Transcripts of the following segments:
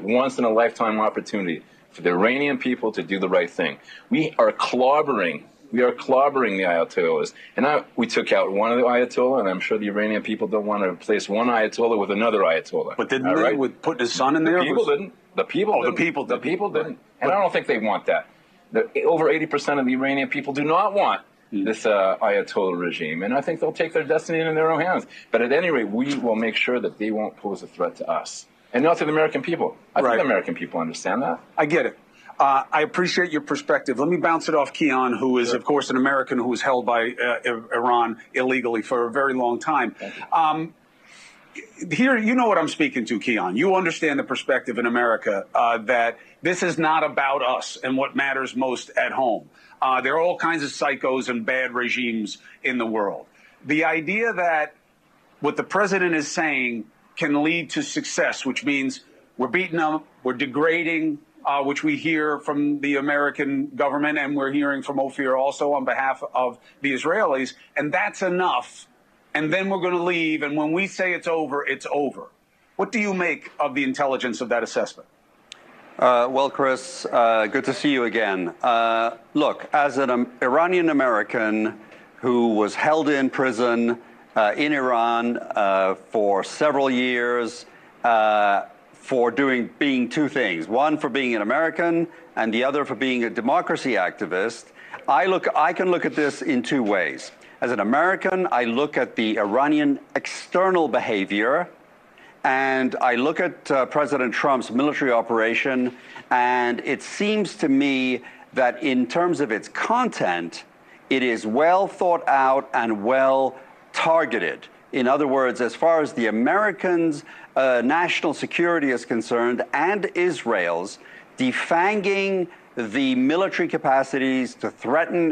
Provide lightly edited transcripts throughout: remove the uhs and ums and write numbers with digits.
once-in-a-lifetime opportunity for the Iranian people to do the right thing. We are clobbering the Ayatollahs. And we took out one of the Ayatollah, and I'm sure the Iranian people don't want to replace one Ayatollah with another Ayatollah. But didn't they with put his son in there? The people didn't. The people didn't. And I don't think they want that. Over 80% of the Iranian people do not want this Ayatollah regime, and I think they'll take their destiny in their own hands. But at any rate, we will make sure that they won't pose a threat to us, and not to the American people. I think the American people understand that. I get it. I appreciate your perspective. Let me bounce it off Keon, who is, of course, an American who was held by Iran illegally for a very long time. Here, you know what I'm speaking to, Keon. You understand the perspective in America that this is not about us and what matters most at home. There are all kinds of psychos and bad regimes in the world. The idea that what the president is saying can lead to success, which means we're beating them, we're degrading, which we hear from the American government, and we're hearing from Ophir also on behalf of the Israelis, and that's enough. And then we're going to leave, and when we say it's over, it's over. What do you make of the intelligence of that assessment? Well, Chris, good to see you again. Look, as an Iranian American who was held in prison in Iran for several years for being two things. One, for being an American, and the other for being a democracy activist. I can look at this in two ways. As an American, I look at the Iranian external behavior, and I look at President Trump's military operation, and it seems to me that in terms of its content, it is well thought out and well targeted. In other words, as far as the Americans' national security is concerned, and Israel's, defanging the military capacities to threaten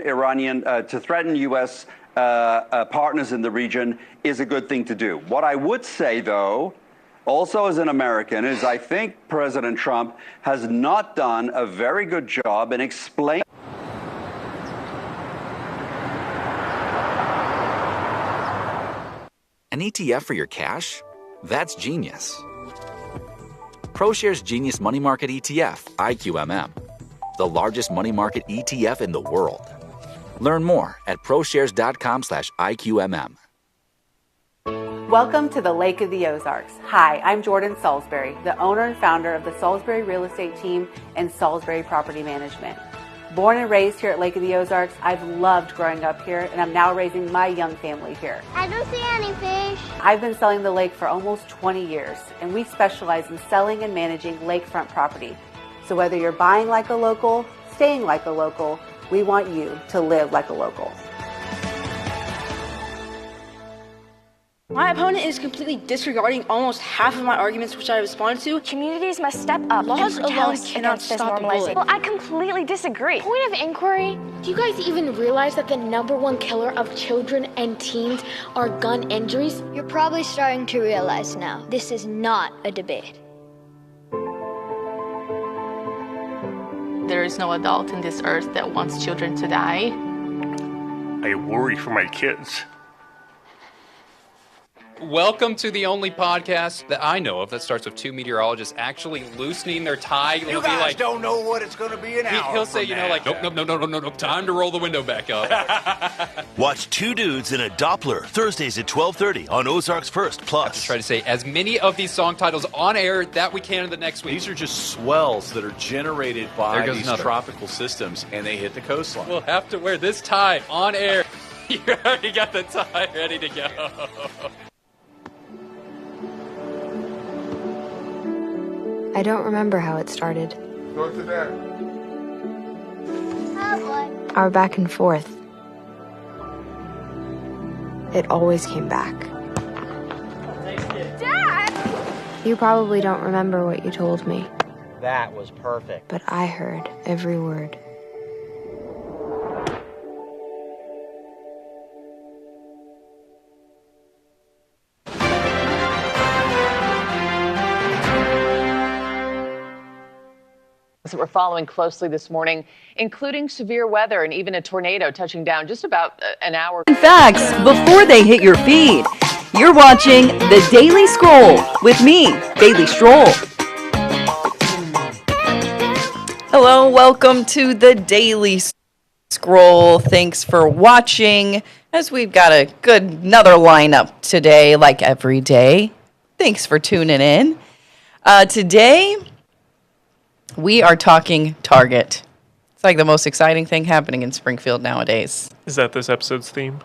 U.S. Partners in the region is a good thing to do. What I would say, though, also as an American, is I think President Trump has not done a very good job in explaining. An ETF for your cash? That's genius. ProShares Genius Money Market ETF, IQMM, the largest money market ETF in the world. Learn more at proshares.com/IQMM. Welcome to the Lake of the Ozarks. Hi, I'm Jordan Salisbury, the owner and founder of the Salisbury Real Estate Team and Salisbury Property Management. Born and raised here at Lake of the Ozarks, I've loved growing up here, and I'm now raising my young family here. I don't see any fish. I've been selling the lake for almost 20 years, and we specialize in selling and managing lakefront property. So whether you're buying like a local, staying like a local, we want you to live like a local. My opponent is completely disregarding almost half of my arguments which I responded to. Communities must step up. Laws alone cannot stop bullying. Well, I completely disagree. Point of inquiry, do you guys even realize that the #1 killer of children and teens are gun injuries? You're probably starting to realize now, this is not a debate. There is no adult in this earth that wants children to die. I worry for my kids. Welcome to the only podcast that I know of that starts with two meteorologists actually loosening their tie. You guys don't know what it's going to be an hour. He'll say, nope, time to roll the window back up. Watch Two Dudes in a Doppler, Thursdays at 12:30 on Ozarks First Plus. I have to try to say as many of these song titles on air that we can in the next week. These are just swells that are generated by these tropical systems, and they hit the coastline. We'll have to wear this tie on air. You already got the tie ready to go. I don't remember how it started. Go to that. Oh, boy. Our back and forth. It always came back. Dad! You probably don't remember what you told me. That was perfect. But I heard every word. That we're following closely this morning, including severe weather and even a tornado touching down just about an hour. Facts before they hit your feed. You're watching The Daily Scroll with me, Daily Stroll. Hello, welcome to the Daily Scroll. Thanks for watching, as we've got another lineup today, like every day. Thanks for tuning in. Today, we are talking Target. It's like the most exciting thing happening in Springfield nowadays. Is that this episode's theme?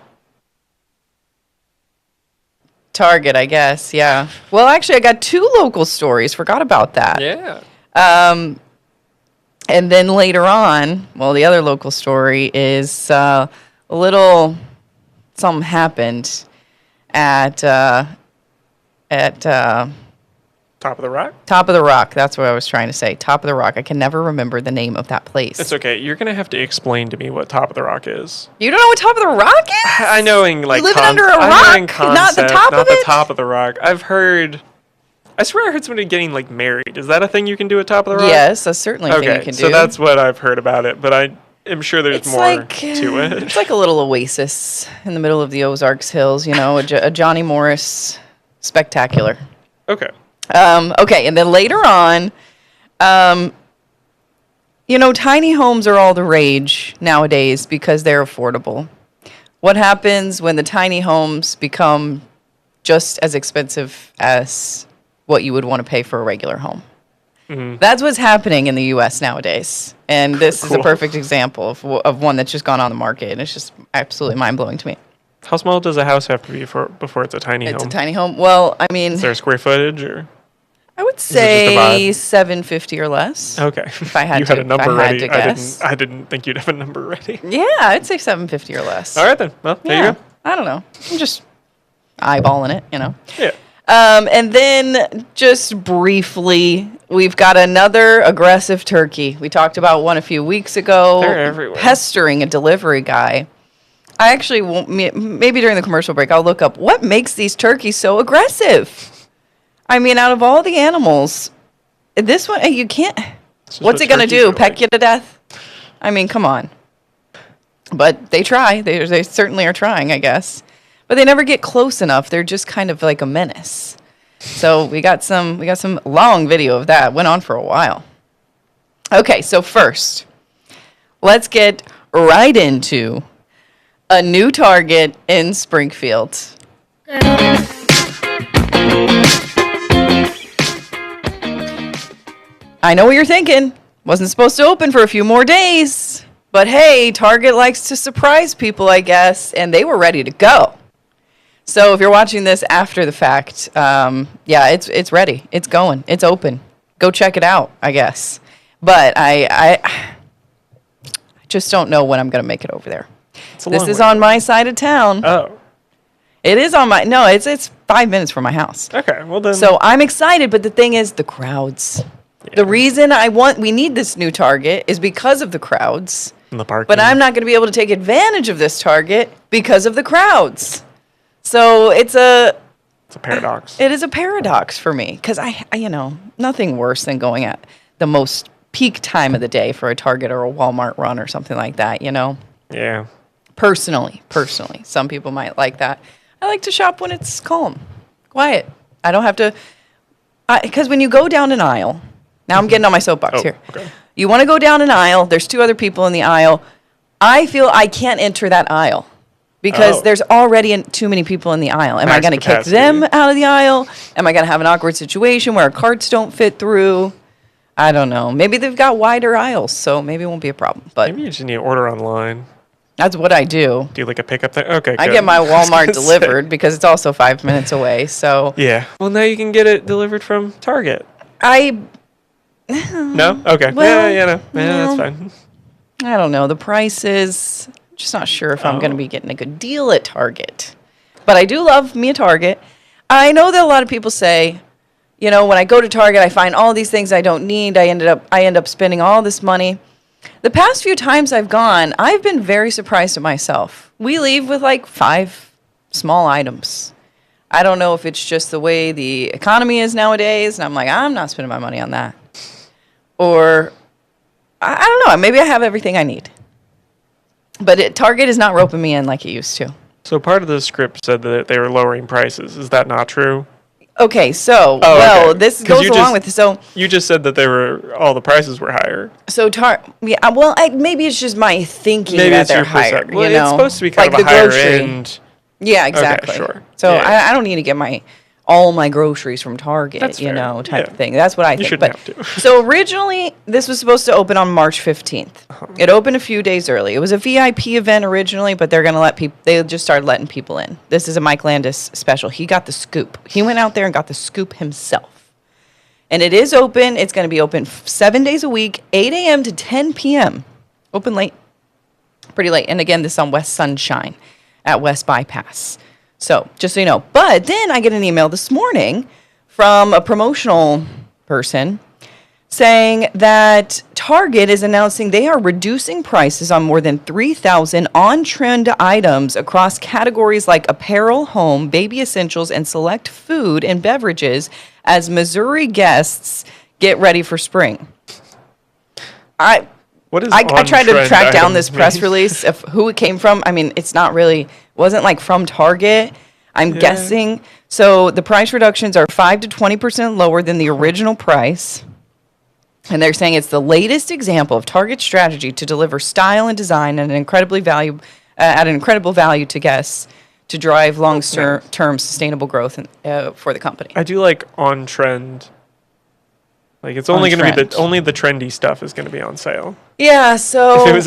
Target, I guess, yeah. Well, actually, I got 2 local stories. Forgot about that. Yeah. And then later on, well, the other local story is a little something happened at Top of the Rock? Top of the Rock. That's what I was trying to say. Top of the Rock. I can never remember the name of that place. It's okay. You're going to have to explain to me what Top of the Rock is. You don't know what Top of the Rock is? I know in like living under a rock, not the top of it? Not the top of the rock. I swear I heard somebody getting like married. Is that a thing you can do at Top of the Rock? Yes, that's certainly a thing you can do. So that's what I've heard about it, but I am sure there's more to it. It's like a little oasis in the middle of the Ozarks Hills, you know, a Johnny Morris spectacular. Okay. Okay, and then later on, you know, tiny homes are all the rage nowadays because they're affordable. What happens when the tiny homes become just as expensive as what you would want to pay for a regular home? Mm-hmm. That's what's happening in the U.S. nowadays. And this is a perfect example of one that's just gone on the market, and it's just absolutely mind-blowing to me. How small does a house have to be before it's a tiny home? It's a tiny home. Well, I mean... Is there a square footage, or...? I would say 750 or less. Okay. If I had you had a number ready. I didn't think you'd have a number ready. Yeah, I'd say 750 or less. All right then. Well, there you go. I don't know. I'm just eyeballing it, you know. Yeah. And then just briefly, we've got another aggressive turkey. We talked about one a few weeks ago. They're everywhere. Pestering a delivery guy. I actually won't, maybe during the commercial break, I'll look up what makes these turkeys so aggressive. I mean, out of all the animals, this one, you can't. What's it going to do? Peck you to death? I mean, come on. But they try. They certainly are trying, I guess. But they never get close enough. They're just kind of like a menace. So we got some long video of that. Went on for a while. Okay, so first, let's get right into a new Target in Springfield. I know what you're thinking. Wasn't supposed to open for a few more days. But hey, Target likes to surprise people, I guess, and they were ready to go. So if you're watching this after the fact, yeah, it's ready. It's going. It's open. Go check it out, I guess. But I just don't know when I'm going to make it over there. This is on my side of town. Oh. It is on my... No, it's 5 minutes from my house. Okay, well then... So I'm excited, but the thing is the crowds. Yeah. The reason we need this new Target is because of the crowds. And the parking. But I'm not going to be able to take advantage of this Target because of the crowds. So it's a paradox. It is a paradox for me because I, you know, nothing worse than going at the most peak time of the day for a Target or a Walmart run or something like that, you know? Yeah. Personally. Some people might like that. I like to shop when it's calm, quiet. I don't have to, because when you go down an aisle, now I'm getting on my soapbox here. Okay. You want to go down an aisle, there's 2 other people in the aisle. I feel I can't enter that aisle because there's already too many people in the aisle. Am I going to kick them out of the aisle? Am I going to have an awkward situation where carts don't fit through? I don't know. Maybe they've got wider aisles, so maybe it won't be a problem. But maybe you just need to order online. That's what I do. Do you like a pickup thing? Okay, good. I get my Walmart delivered because it's also 5 minutes away. So yeah. Well, now you can get it delivered from Target. No? Okay. Well, yeah, that's fine. I don't know. The price is just not sure if I'm going to be getting a good deal at Target. But I do love me a Target. I know that a lot of people say, you know, when I go to Target, I find all these things I don't need. I end up spending all this money. The past few times I've gone, I've been very surprised at myself. We leave with like 5 small items. I don't know if it's just the way the economy is nowadays, and I'm like, I'm not spending my money on that. Or, I don't know, maybe I have everything I need. But Target is not roping me in like it used to. So part of the script said that they were lowering prices. Is that not true? Okay, so okay. this 'Cause goes you along with you just said that all the prices were higher. So maybe it's just my thinking Maybe that it's they're your higher. perception. Well, it's supposed to be kind like of a the higher grocery. end. Yeah, exactly. Okay, sure. So Yeah. I don't need to get all my groceries from Target, That's fair. type of thing. That's what I think. You shouldn't have to. So originally, this was supposed to open on March 15th. It opened a few days early. It was a VIP event originally, but they're going to let people, they just started letting people in. This is a Mike Landis special. He got the scoop. He went out there and got the scoop himself. And it is open. It's going to be open 7 days a week, 8 a.m. to 10 p.m. Open late. Pretty late. And again, this is on West Sunshine at West Bypass. So, just so you know. But then I get an email this morning from a promotional person saying that Target is announcing they are reducing prices on more than 3,000 on-trend items across categories like apparel, home, baby essentials, and select food and beverages as Missouri guests get ready for spring. I tried to track down this press release of who it came from. I mean, it's not really, wasn't like from Target, I'm guessing. So the price reductions are 5 to 20% lower than the original price. And they're saying it's the latest example of Target's strategy to deliver style and design at an incredible value to guests to drive long-term sustainable growth for the company. I do like on trend. Like it's only going to be only the trendy stuff is going to be on sale. Yeah, so if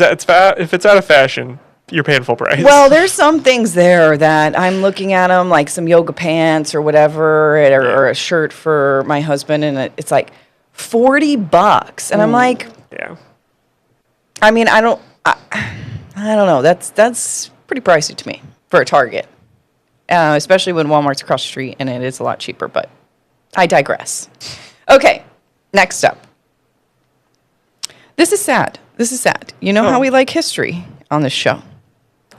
it's out of fashion, you're paying full price. Well, there's some things there that I'm looking at them, like some yoga pants or whatever, or a shirt for my husband, and it's like $40, and I'm like, yeah. I mean, I don't know. That's pretty pricey to me for a Target, especially when Walmart's across the street and it is a lot cheaper. But I digress. Okay. Next up. This is sad. You know how we like history on this show.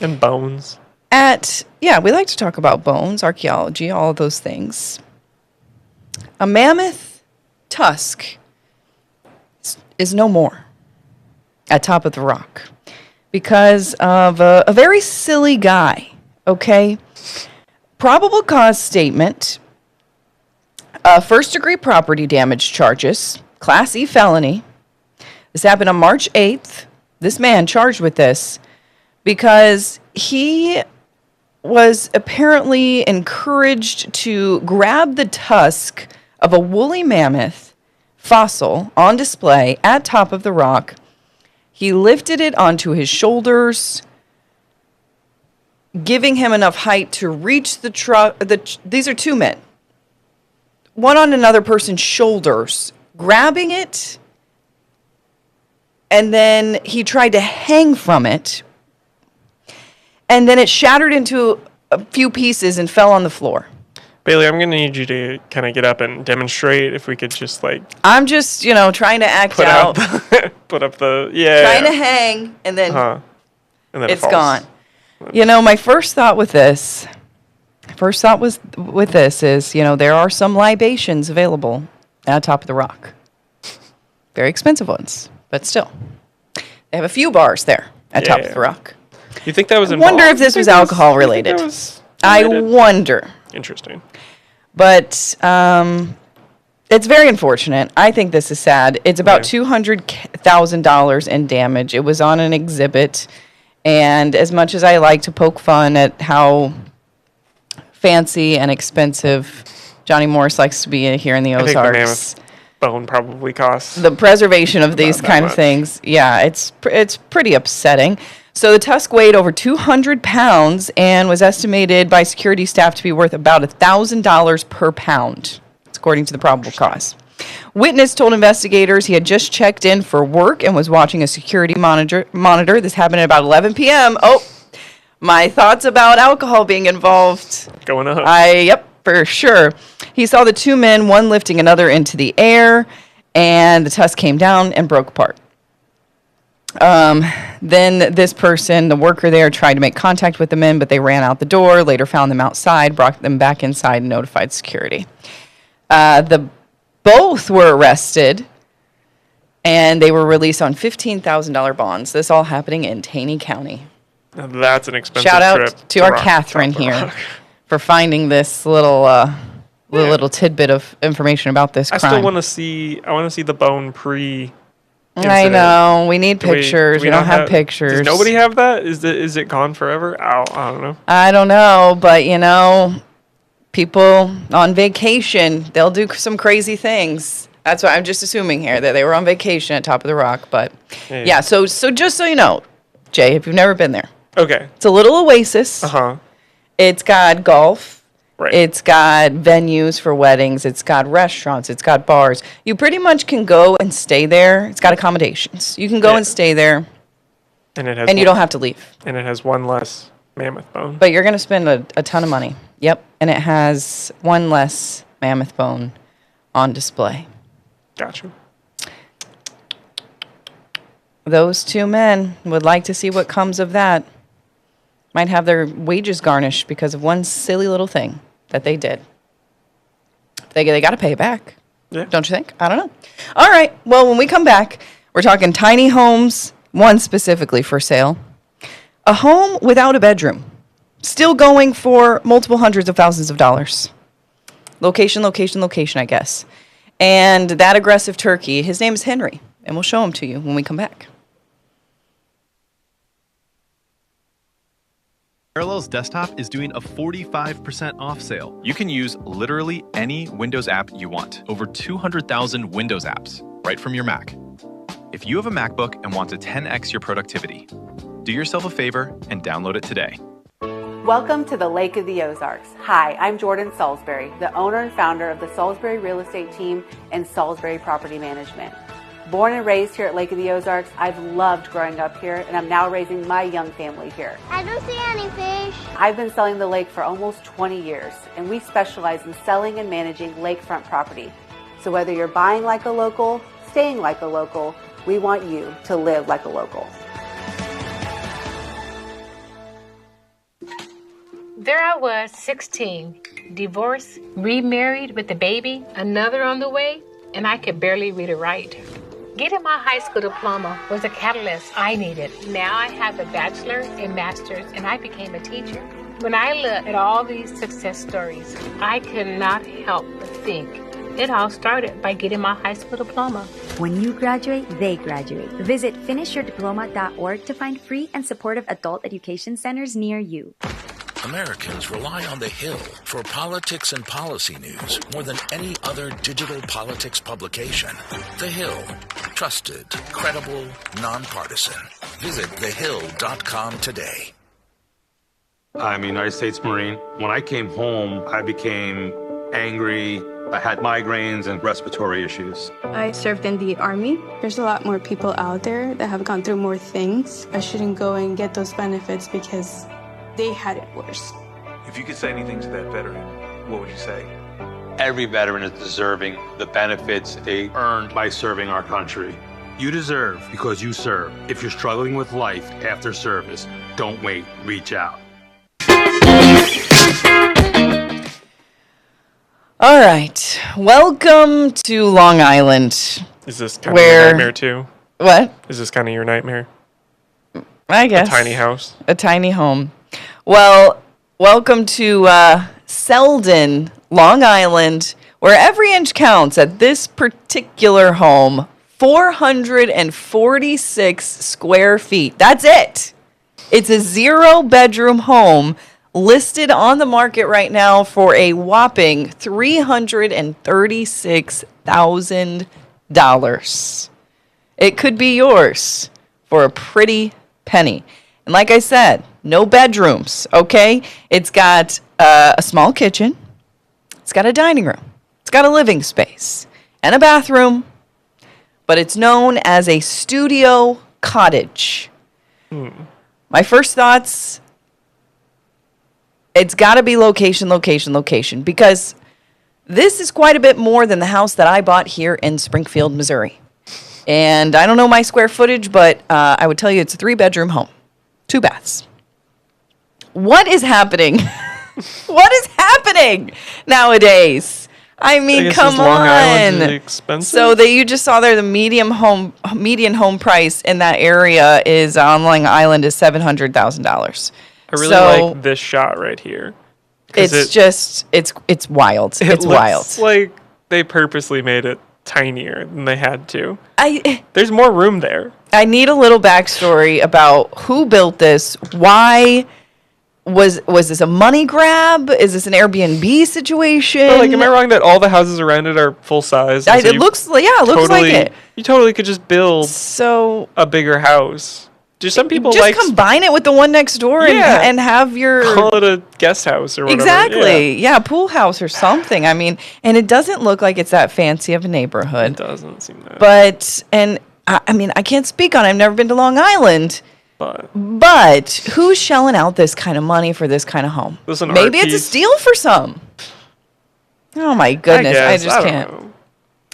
And bones. We like to talk about bones, archaeology, all of those things. A mammoth tusk is no more at Top of the Rock because of a very silly guy, okay? Probable cause statement. First-degree property damage charges, Class E felony. This happened on March 8th. This man charged with this because he was apparently encouraged to grab the tusk of a woolly mammoth fossil on display at Top of the Rock. He lifted it onto his shoulders, giving him enough height to reach the truck. These are two men. One on another person's shoulders, grabbing it, and then he tried to hang from it, and then it shattered into a few pieces and fell on the floor. Bailey, I'm going to need you to kind of get up and demonstrate if we could just like... I'm just, trying to act out. Put up the... Trying to hang, and then, and then it's gone. My first thought with this... is, there are some libations available at Top of the Rock. Very expensive ones, but still. They have a few bars there at Top of the Rock. You think that was I involved? wonder if this was alcohol related. I wonder. Interesting. But it's very unfortunate. I think this is sad. It's about $200,000 in damage. It was on an exhibit. And as much as I like to poke fun at how fancy and expensive Johnny Morris likes to be here in the Ozarks. I think the mammoth bone probably costs the preservation of these kind of things. Yeah, it's pretty upsetting. So the tusk weighed over 200 pounds and was estimated by security staff to be worth about $1,000 per pound. That's according to the probable cause. Witness told investigators he had just checked in for work and was watching a security monitor. This happened at about 11 p.m. Oh, my thoughts about alcohol being involved. Going up. Yep, for sure. He saw the two men, one lifting another into the air, and the tusk came down and broke apart. Then this person, the worker there, tried to make contact with the men, but they ran out the door, later found them outside, brought them back inside, and notified security. Both were arrested, and they were released on $15,000 bonds. This all happening in Taney County. Now that's an expensive Shout trip out to our Catherine here for finding this little little tidbit of information about this crime. I still want to see. I want to see the bone pre. I know. We need pictures. We don't have pictures. Does nobody have that? Is it gone forever? I don't know. I don't know, but people on vacation, they'll do some crazy things. That's what I'm just assuming here, that they were on vacation at Top of the Rock. But yeah, so just so you know, Jay, if you've never been there. Okay. It's a little oasis. Uh-huh. It's got golf. Right. It's got venues for weddings. It's got restaurants. It's got bars. You pretty much can go and stay there. It's got accommodations. You can go and stay there, and you don't have to leave. And it has one less mammoth bone. But you're going to spend a ton of money. Yep. And it has one less mammoth bone on display. Gotcha. Those two men would like to see what comes of that. Might have their wages garnished because of one silly little thing that they did. They got to pay it back. Yeah. Don't you think? I don't know. All right. Well, when we come back, we're talking tiny homes, one specifically for sale. A home without a bedroom. Still going for multiple hundreds of thousands of dollars. Location, I guess. And that aggressive turkey, his name is Henry, and we'll show him to you when we come back. Parallels Desktop is doing a 45% off sale. You can use literally any Windows app you want. Over 200,000 Windows apps, right from your Mac. If you have a MacBook and want to 10x your productivity, do yourself a favor and download it today. Welcome to the Lake of the Ozarks. Hi, I'm Jordan Salisbury, the owner and founder of the Salisbury Real Estate Team and Salisbury Property Management. Born and raised here at Lake of the Ozarks, I've loved growing up here, and I'm now raising my young family here. I don't see any fish. I've been selling the lake for almost 20 years, and we specialize in selling and managing lakefront property. So whether you're buying like a local, staying like a local, we want you to live like a local. There I was, 16, divorced, remarried with a baby, another on the way, and I could barely read or write. Getting my high school diploma was a catalyst I needed. Now I have a bachelor's and master's, and I became a teacher. When I look at all these success stories, I could not help but think it all started by getting my high school diploma. When you graduate, they graduate. Visit finishyourdiploma.org to find free and supportive adult education centers near you. Americans rely on The Hill for politics and policy news more than any other digital politics publication. The Hill. Trusted, credible, nonpartisan. Visit thehill.com today. I'm a United States Marine. When I came home, I became angry. I had migraines and respiratory issues. I served in the Army. There's a lot more people out there that have gone through more things. I shouldn't go and get those benefits because they had it worse. If you could say anything to that veteran, what would you say? Every veteran is deserving the benefits they earned by serving our country. You deserve because you serve. If you're struggling with life after service, don't wait, reach out. All right. Welcome to Long Island. Is this kind of your nightmare too? What? Is this kind of your nightmare? I guess. A tiny house. A tiny home. Well, welcome to Selden, Long Island, where every inch counts at this particular home. 446 square feet. That's it. It's a 0-bedroom home listed on the market right now for a whopping $336,000. It could be yours for a pretty penny. And like I said, no bedrooms, okay? It's got a small kitchen. It's got a dining room. It's got a living space and a bathroom. But it's known as a studio cottage. My first thoughts, it's got to be location, because this is quite a bit more than the house that I bought here in Springfield, Missouri. And I don't know my square footage, but I would tell you it's a 3-bedroom home, 2 baths. What is happening? What is happening nowadays? I mean, come on. So you just saw there the median home price in that area is on Long Island is $700,000. I really like this shot right here. It's wild. It's wild. It's like they purposely made it tinier than they had to. There's more room there. I need a little backstory about who built this. Why was this a money grab? Is this an Airbnb situation? But am I wrong that all the houses around it are full size? It looks like it. You totally could just build a bigger house. Do some people just combine it with the one next door and have your call it a guest house or whatever? Exactly. Yeah, pool house or something. I mean, and it doesn't look like it's that fancy of a neighborhood. It doesn't seem that. But I mean, I can't speak on it. I've never been to Long Island. But who's shelling out this kind of money for this kind of home? Maybe it's a steal for some. Oh my goodness, I just can't. Know.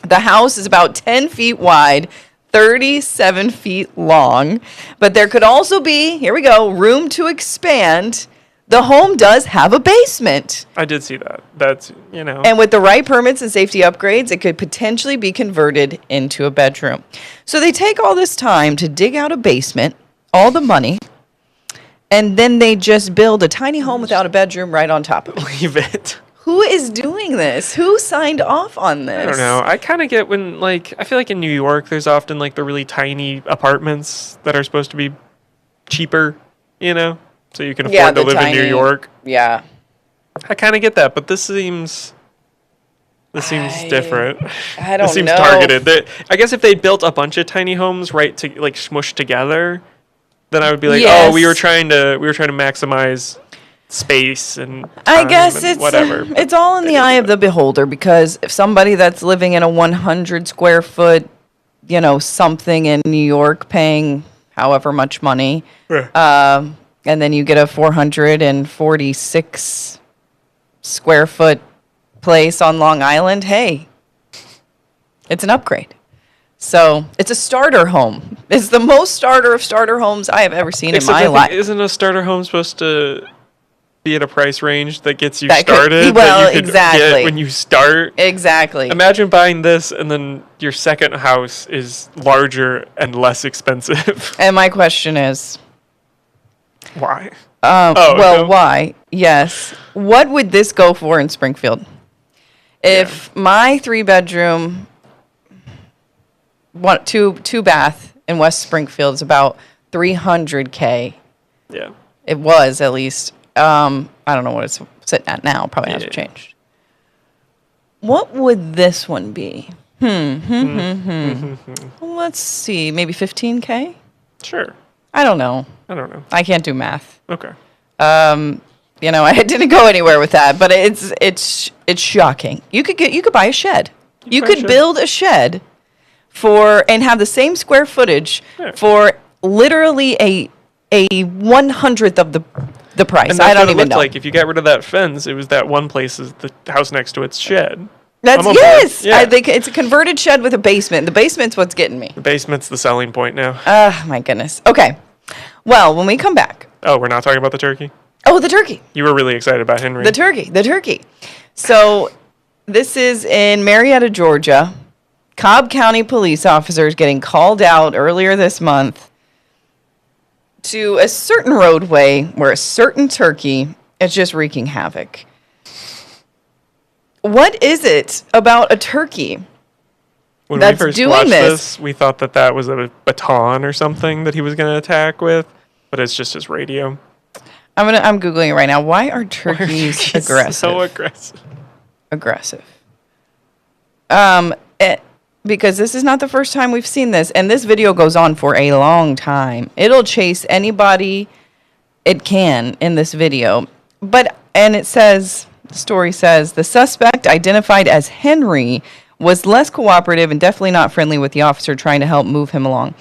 The house is about 10 feet wide, 37 feet long, but there could also be, here we go, room to expand. The home does have a basement. I did see that. That's, And with the right permits and safety upgrades, it could potentially be converted into a bedroom. So they take all this time to dig out a basement, all the money, and then they just build a tiny home without a bedroom right on top of it. Leave it. Who is doing this? Who signed off on this? I don't know. I kind of get when, I feel like in New York, there's often, the really tiny apartments that are supposed to be cheaper, so you can afford to live in New York. Yeah. I kind of get that, but this seems different. I don't know. This seems targeted. I guess if they built a bunch of tiny homes right to, smushed together, then I would be like, oh, we were trying to maximize space and time I guess and whatever. It's all in the eye of the beholder, because if somebody that's living in a 100 square foot, something in New York paying however much money, and then you get a 446 square foot place on Long Island, hey, it's an upgrade. So it's a starter home. It's the most starter of starter homes I have ever seen in my life. Isn't a starter home supposed to be at a price range that gets you started? Exactly. Get when you start. Exactly. Imagine buying this and then your second house is larger and less expensive. And my question is, why? Why? Yes. What would this go for in Springfield? If my 3-bedroom, two bath in West Springfield is about $300K. Yeah. It was, at least. I don't know what it's sitting at now. Probably hasn't changed. What would this one be? Let's see. Maybe $15K? Sure. I don't know. I can't do math. Okay. I didn't go anywhere with that, but it's shocking. You could buy a shed. You could build a shed and have the same square footage for literally a 100th of the price. And I don't what it even looked know. like if you got rid of that fence. It was that one place is the house next to its shed. Yes. Yeah. I think it's a converted shed with a basement. The basement's what's getting me. The basement's the selling point now. My goodness. Okay. Well, when we come back. Oh, we're not talking about the turkey? Oh, the turkey. You were really excited about Henry. The turkey. So this is in Marietta, Georgia. Cobb County police officers getting called out earlier this month to a certain roadway where a certain turkey is just wreaking havoc. What is it about a turkey that's doing this? When we first watched this, we thought that was a baton or something that he was going to attack with, but it's just his radio. I'm Googling it right now. Why are turkeys aggressive? So aggressive. Because this is not the first time we've seen this, and this video goes on for a long time. It'll chase anybody it can in this video. The story says, the suspect, identified as Henry, was less cooperative and definitely not friendly with the officer trying to help move him along.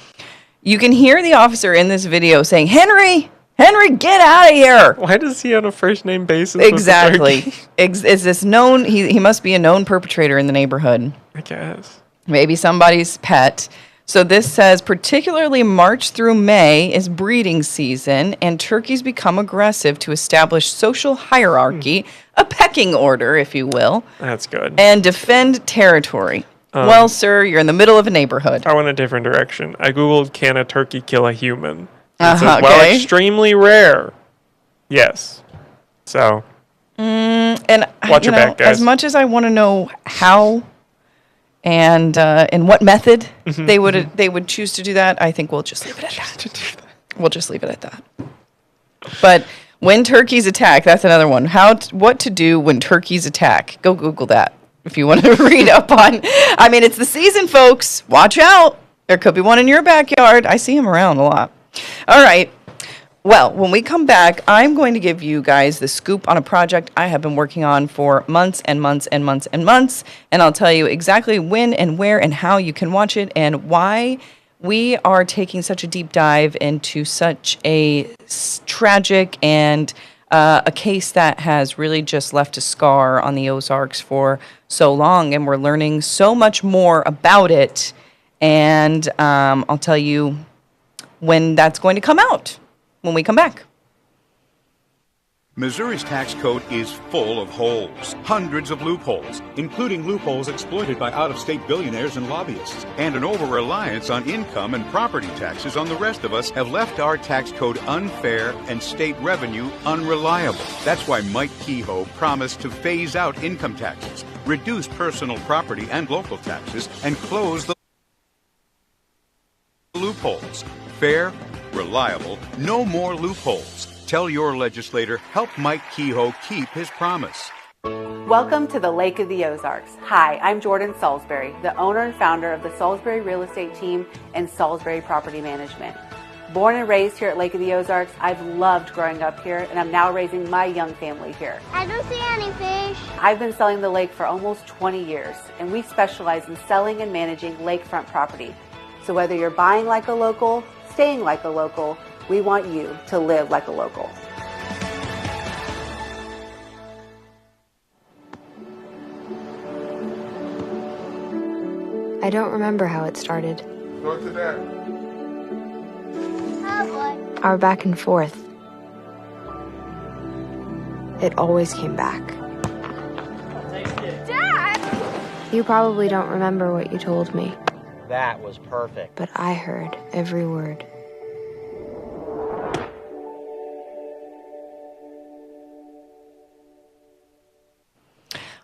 You can hear the officer in this video saying, Henry, get out of here. Why does he on a first name basis? Exactly. Is this known? He must be a known perpetrator in the neighborhood. I guess. Maybe somebody's pet. So this says, particularly March through May is breeding season, and turkeys become aggressive to establish social hierarchy, a pecking order, if you will. That's good. And defend territory. Well, sir, you're in the middle of a neighborhood. I went a different direction. I Googled, can a turkey kill a human? It says, well, extremely rare. Yes. So, And Watch your back, guys. As much as I want to know how and in what method they would choose to do that, I think we'll just leave it at that. We'll just leave it at that. But when turkeys attack, that's another one. What to do when turkeys attack? Go Google that if you want to read up on. I mean, it's the season, folks. Watch out. There could be one in your backyard. I see them around a lot. All right. Well, when we come back, I'm going to give you guys the scoop on a project I have been working on for months and months and months and months. And I'll tell you exactly when and where and how you can watch it and why we are taking such a deep dive into such a tragic and a case that has really just left a scar on the Ozarks for so long. And we're learning so much more about it. And I'll tell you when that's going to come out when we come back. Missouri's tax code is full of holes, hundreds of loopholes, including loopholes exploited by out-of-state billionaires and lobbyists. And an over-reliance on income and property taxes on the rest of us have left our tax code unfair and state revenue unreliable. That's why Mike Kehoe promised to phase out income taxes, reduce personal property and local taxes, and close the loopholes. Fair, reliable, no more loopholes. Tell your legislator, help Mike Kehoe keep his promise. Welcome to the Lake of the Ozarks. Hi, I'm Jordan Salisbury, the owner and founder of the Salisbury Real Estate Team and Salisbury Property Management. Born and raised here at Lake of the Ozarks, I've loved growing up here, and I'm now raising my young family here. I don't see any fish. I've been selling the lake for almost 20 years, and we specialize in selling and managing lakefront property. So whether you're buying like a local, staying like a local, we want you to live like a local. I don't remember how it started. Go to that. Oh boy. Our back and forth. It always came back. Dad! You probably don't remember what you told me. That was perfect. But I heard every word.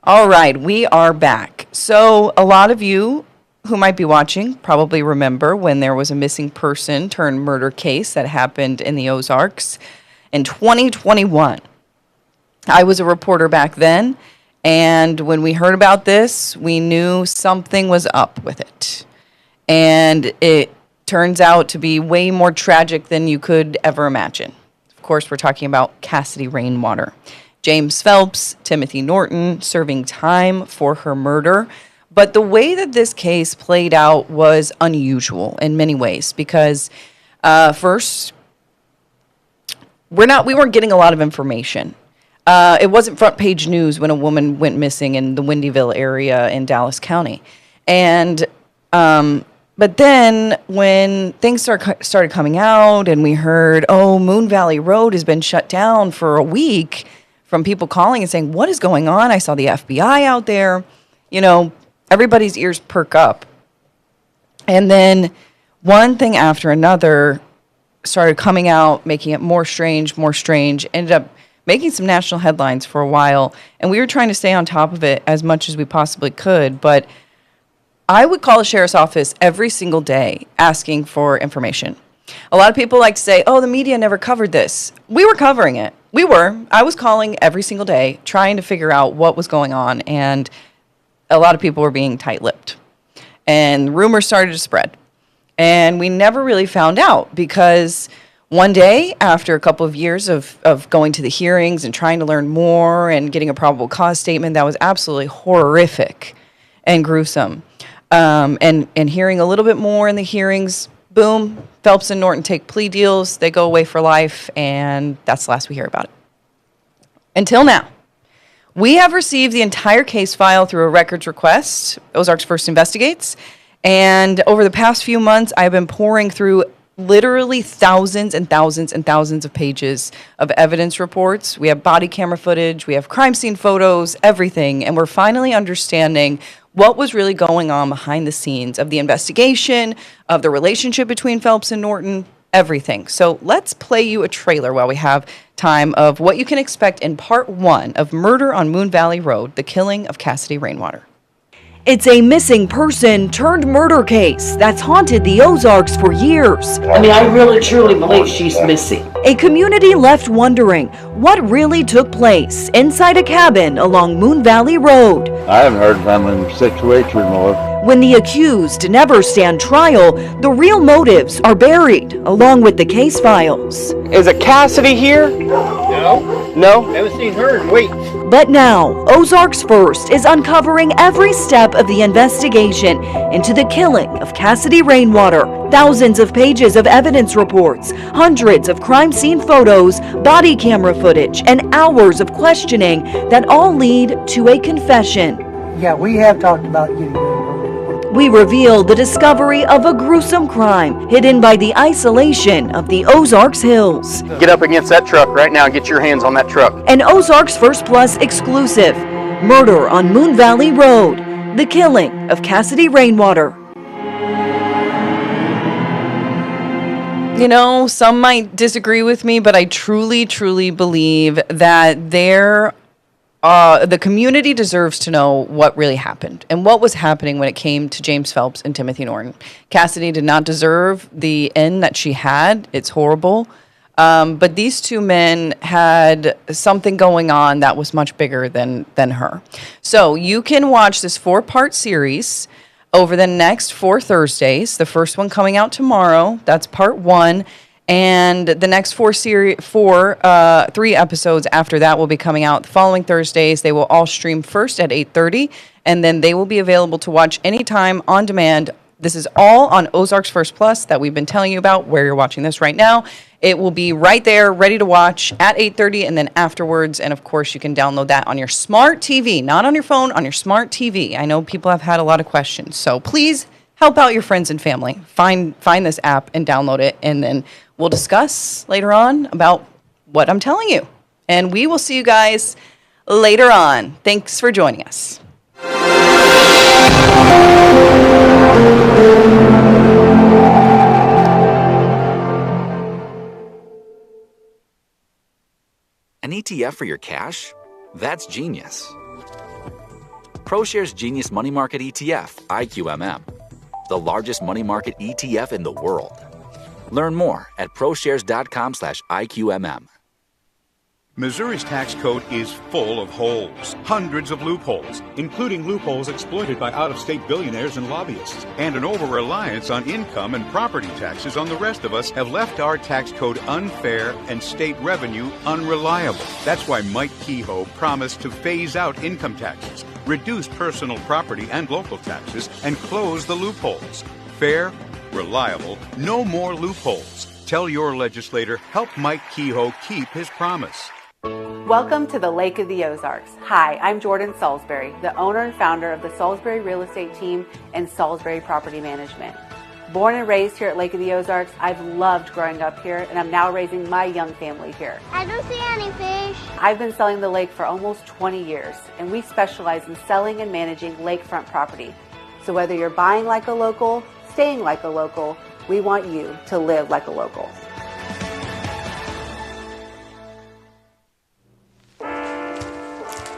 All right, we are back. So a lot of you who might be watching probably remember when there was a missing person turned murder case that happened in the Ozarks in 2021. I was a reporter back then, and when we heard about this, we knew something was up with it. And it turns out to be way more tragic than you could ever imagine. Of course, we're talking about Cassidy Rainwater. James Phelps, Timothy Norton, serving time for her murder. But the way that this case played out was unusual in many ways because first, we weren't getting a lot of information. It wasn't front page news when a woman went missing in the Windyville area in Dallas County. And but then when things started coming out and we heard, Moon Valley Road has been shut down for a week, from people calling and saying, what is going on? I saw the FBI out there. You know, everybody's ears perk up. And then one thing after another started coming out, making it more strange, ended up making some national headlines for a while. And we were trying to stay on top of it as much as we possibly could. But I would call the sheriff's office every single day asking for information. A lot of people like to say, the media never covered this. We were covering it. I was calling every single day, trying to figure out what was going on, and a lot of people were being tight-lipped. And rumors started to spread. And we never really found out because one day, after a couple of years of going to the hearings and trying to learn more and getting a probable cause statement that was absolutely horrific and gruesome, and hearing a little bit more in the hearings, boom, Phelps and Norton take plea deals, they go away for life, and that's the last we hear about it. Until now, we have received the entire case file through a records request, Ozarks First Investigates, and over the past few months, I've been pouring through literally thousands and thousands and thousands of pages of evidence reports. We have body camera footage, we have crime scene photos, everything, and we're finally understanding what was really going on behind the scenes of the investigation, of the relationship between Phelps and Norton, everything. So let's play you a trailer while we have time of what you can expect in part 1 of Murder on Moon Valley Road, The Killing of Cassidy Rainwater. It's a missing person turned murder case that's haunted the Ozarks for years. I really truly believe she's missing. A community left wondering what really took place inside a cabin along Moon Valley Road. I haven't heard from him in 6 weeks or more. When the accused never stand trial, the real motives are buried along with the case files. Is it Cassidy here? No? Haven't seen her in weeks. But now, Ozarks First is uncovering every step of the investigation into the killing of Cassidy Rainwater. Thousands of pages of evidence reports, hundreds of crime scene photos, body camera footage, and hours of questioning that all lead to a confession. Yeah, we have talked about getting rid of her. We reveal the discovery of a gruesome crime hidden by the isolation of the Ozarks Hills. Get up against that truck right now and get your hands on that truck. An Ozarks First Plus exclusive, Murder on Moon Valley Road, The Killing of Cassidy Rainwater. You know, some might disagree with me, but I truly, truly believe that the community deserves to know what really happened and what was happening when it came to James Phelps and Timothy Norton. Cassidy did not deserve the end that she had. It's horrible. But these two men had something going on that was much bigger than her. So you can watch this 4-part series over the next 4 Thursdays. The first one coming out tomorrow. That's part 1. And the next 3 episodes after that will be coming out the following Thursdays. They will all stream first at 8:30, and then they will be available to watch anytime on demand. This is all on Ozarks First Plus that we've been telling you about, where you're watching this right now. It will be right there, ready to watch at 8:30, and then afterwards. And, of course, you can download that on your smart TV, not on your phone, on your smart TV. I know people have had a lot of questions, so please help out your friends and family. Find this app and download it, and then we'll discuss later on about what I'm telling you. And we will see you guys later on. Thanks for joining us. An ETF for your cash? That's genius. ProShares Genius Money Market ETF, IQMM. The largest money market ETF in the world. Learn more at proshares.com/IQMM. Missouri's tax code is full of holes, hundreds of loopholes, including loopholes exploited by out-of-state billionaires and lobbyists. And an over-reliance on income and property taxes on the rest of us have left our tax code unfair and state revenue unreliable. That's why Mike Kehoe promised to phase out income taxes, reduce personal property and local taxes, and close the loopholes. Fair, reliable, no more loopholes. Tell your legislator, help Mike Kehoe keep his promise. Welcome to the Lake of the Ozarks. Hi, I'm Jordan Salisbury, the owner and founder of the Salisbury Real Estate Team and Salisbury Property Management. Born and raised here at Lake of the Ozarks, I've loved growing up here, and I'm now raising my young family here. I don't see any fish. I've been selling the lake for almost 20 years, and we specialize in selling and managing lakefront property. So whether you're buying like a local, staying like a local, we want you to live like a local.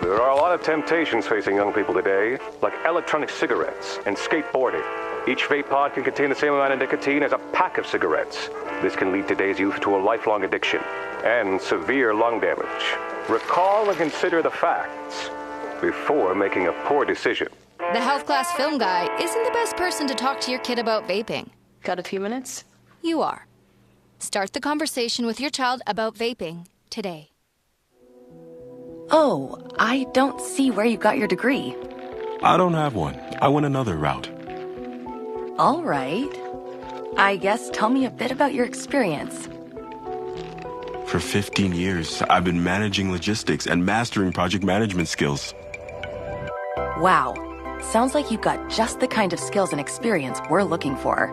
There are a lot of temptations facing young people today, like electronic cigarettes and skateboarding. Each vape pod can contain the same amount of nicotine as a pack of cigarettes. This can lead today's youth to a lifelong addiction and severe lung damage. Recall and consider the facts before making a poor decision. The health class film guy isn't the best person to talk to your kid about vaping. Got a few minutes? You are. Start the conversation with your child about vaping today. Oh, I don't see where you got your degree. I don't have one. I went another route. All right. I guess tell me a bit about your experience. For 15 years, I've been managing logistics and mastering project management skills. Wow. Sounds like you've got just the kind of skills and experience we're looking for.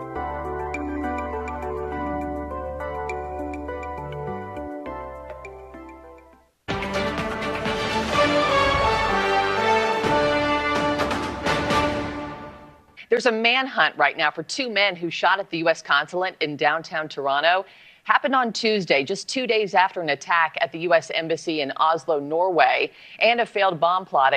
There's a manhunt right now for two men who shot at the U.S. consulate in downtown Toronto. Happened on Tuesday, just 2 days after an attack at the U.S. Embassy in Oslo, Norway, and a failed bomb plot